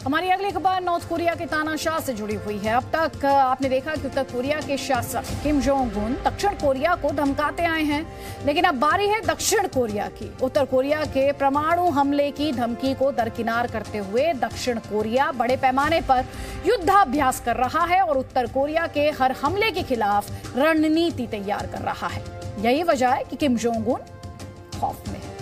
हमारी अगली खबर नॉर्थ कोरिया के तानाशाह से जुड़ी हुई है। अब तक आपने देखा कि उत्तर कोरिया के शासक किम जोंग उन दक्षिण कोरिया को धमकाते आए हैं, लेकिन अब बारी है दक्षिण कोरिया की। उत्तर कोरिया के परमाणु हमले की धमकी को दरकिनार करते हुए दक्षिण कोरिया बड़े पैमाने पर युद्धाभ्यास कर रहा है और उत्तर कोरिया के हर हमले के खिलाफ रणनीति तैयार कर रहा है। यही वजह है कि किम जोंग उन खौफ में है।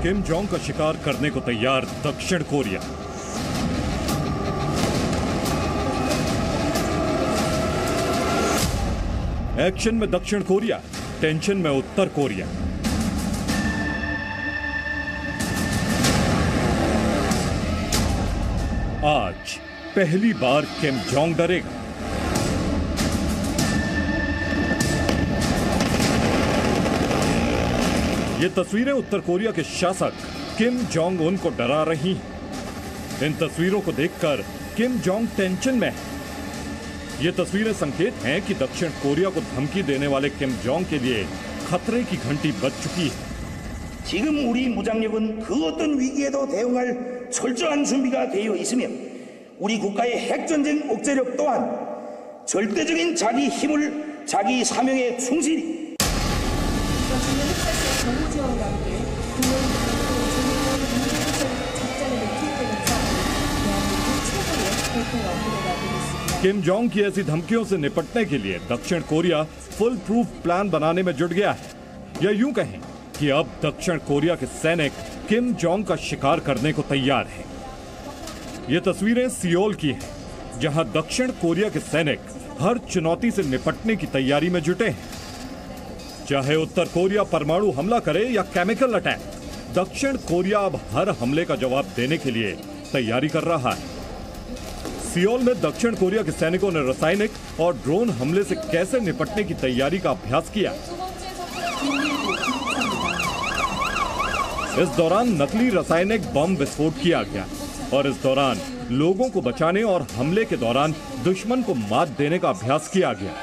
किम जोंग का शिकार करने को तैयार दक्षिण कोरिया। एक्शन में दक्षिण कोरिया, टेंशन में उत्तर कोरिया। आज पहली बार किम जोंग डरेगा। ये तस्वीरें उत्तर कोरिया के शासक किम जोंग उन को डरा रही हैं। इन तस्वीरों को देखकर किम जोंग टेंशन में है। ये तस्वीरें संकेत हैं कि दक्षिण कोरिया को धमकी देने वाले किम जोंग के लिए खतरे की घंटी बज चुकी है। 지금 우리 무장력은 그 어떤 위기에도 대응할 철저한 준비가 되어 있으며 우리 국가의 핵전쟁 억제력 또한 절대적인 자기 힘을 자기 사명에 충실히 किम जोंग की ऐसी धमकियों से निपटने के लिए दक्षिण कोरिया फुल प्रूफ प्लान बनाने में जुट गया है। या यूं कहें कि अब दक्षिण कोरिया के सैनिक किम जोंग का शिकार करने को तैयार हैं। ये तस्वीरें सियोल की हैं, जहां दक्षिण कोरिया के सैनिक हर चुनौती से निपटने की तैयारी में जुटे हैं। चाहे उत्तर कोरिया परमाणु हमला करे या केमिकल अटैक, दक्षिण कोरिया अब हर हमले का जवाब देने के लिए तैयारी कर रहा है। सियोल में दक्षिण कोरिया के सैनिकों ने रासायनिक और ड्रोन हमले से कैसे निपटने की तैयारी का अभ्यास किया। इस दौरान नकली रासायनिक बम विस्फोट किया गया और इस दौरान लोगों को बचाने और हमले के दौरान दुश्मन को मात देने का अभ्यास किया गया।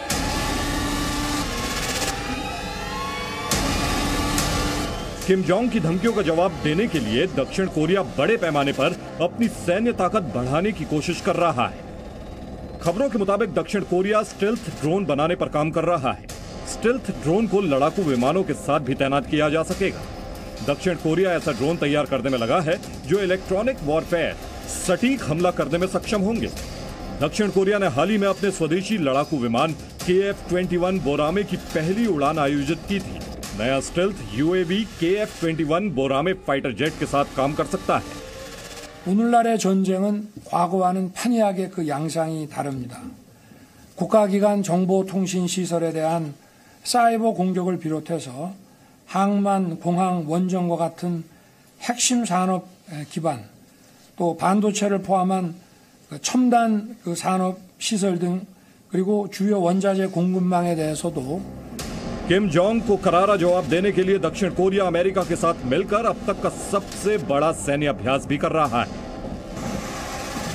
किम जोंग की धमकियों का जवाब देने के लिए दक्षिण कोरिया बड़े पैमाने पर अपनी सैन्य ताकत बढ़ाने की कोशिश कर रहा है। खबरों के मुताबिक दक्षिण कोरिया स्टेल्थ ड्रोन बनाने पर काम कर रहा है। स्टेल्थ ड्रोन को लड़ाकू विमानों के साथ भी तैनात किया जा सकेगा। दक्षिण कोरिया ऐसा ड्रोन तैयार करने में लगा है जो इलेक्ट्रॉनिक वॉरफेयर सटीक हमला करने में सक्षम होंगे। दक्षिण कोरिया ने हाल ही में अपने स्वदेशी लड़ाकू विमान KF-21 बोरामे की पहली उड़ान आयोजित की थी। नया stealth UAV KF-21 Boramae fighter jet के साथ काम कर सकता है। 오늘날의 전쟁은 과거와는 판이하게 그 양상이 다릅니다. 국가기관 정보통신 시설에 대한 사이버 공격을 비롯해서 항만, 공항, 원전과 같은 핵심 산업 기반, 또 반도체를 포함한 첨단 산업 시설 등 그리고 주요 원자재 공급망에 대해서도 किम जोंग को करारा जवाब देने के लिए दक्षिण कोरिया अमेरिका के साथ मिलकर अब तक का सबसे बड़ा सैन्य अभ्यास भी कर रहा है।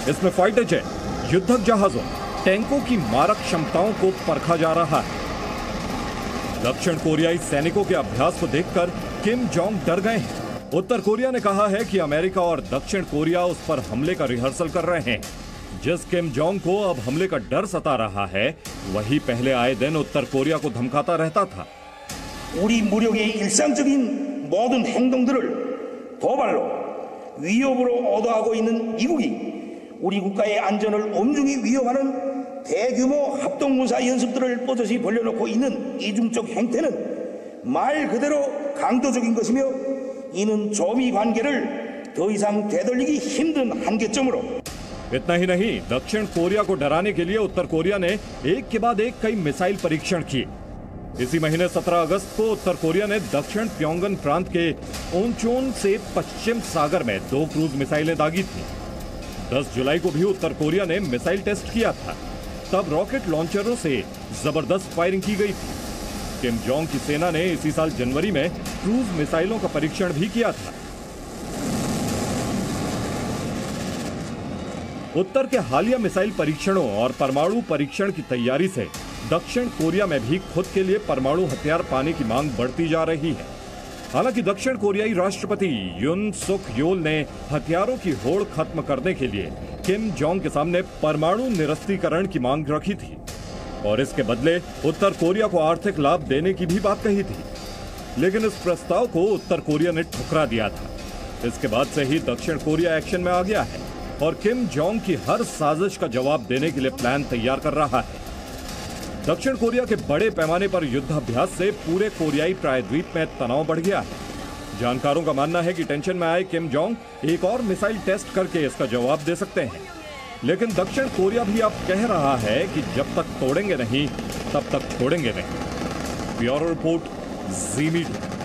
इसमें फाइटर जेट, युद्धक जहाजों, टैंकों की मारक क्षमताओं को परखा जा रहा है। दक्षिण कोरियाई सैनिकों के अभ्यास को देखकर किम जोंग डर गए हैं। उत्तर कोरिया ने कहा है कि अमेरिका और दक्षिण कोरिया उस पर हमले का रिहर्सल कर रहे हैं। जिस किम जोंग को अब हमले का डर सता रहा है, वही पहले आए दिन उत्तर कोरिया को धमकाता रहता था। 우리 무력의 일상적인 모든 행동들을 도발로 위협으로 오도하고 있는 미국이 우리 국가의 안전을 엄중히 위협하는 대규모 합동군사 연습들을 뻗어시 벌려놓고 있는 이중적 행태는 말 그대로 강도적인 것이며 이는 조미 관계를 더 이상 되돌리기 힘든 한계점으로 इतना ही नहीं, दक्षिण कोरिया को डराने के लिए उत्तर कोरिया ने एक के बाद एक कई मिसाइल परीक्षण किए। इसी महीने 17 अगस्त को उत्तर कोरिया ने दक्षिण प्योंगन प्रांत के ओनचोन से पश्चिम सागर में 2 क्रूज मिसाइलें दागी थी। 10 जुलाई को भी उत्तर कोरिया ने मिसाइल टेस्ट किया था। तब रॉकेट लॉन्चरों से जबरदस्त फायरिंग की गई थी। किम जोंग की सेना ने इसी साल जनवरी में क्रूज मिसाइलों का परीक्षण भी किया था। उत्तर के हालिया मिसाइल परीक्षणों और परमाणु परीक्षण की तैयारी से दक्षिण कोरिया में भी खुद के लिए परमाणु हथियार पाने की मांग बढ़ती जा रही है। हालांकि दक्षिण कोरियाई राष्ट्रपति युन सुक योल ने हथियारों की होड़ खत्म करने के लिए किम जोंग के सामने परमाणु निरस्त्रीकरण की मांग रखी थी और इसके बदले उत्तर कोरिया को आर्थिक लाभ देने की भी बात कही थी, लेकिन इस प्रस्ताव को उत्तर कोरिया ने ठुकरा दिया था। इसके बाद से ही दक्षिण कोरिया एक्शन में आ गया है और किम जोंग की हर साजिश का जवाब देने के लिए प्लान तैयार कर रहा है। दक्षिण कोरिया के बड़े पैमाने पर युद्धाभ्यास से पूरे कोरियाई प्रायद्वीप में तनाव बढ़ गया है। जानकारों का मानना है कि टेंशन में आए किम जोंग एक और मिसाइल टेस्ट करके इसका जवाब दे सकते हैं, लेकिन दक्षिण कोरिया भी अब कह रहा है कि जब तक तोड़ेंगे नहीं तब तक छोड़ेंगे नहीं। ब्यूरो रिपोर्ट, जी मीडिया।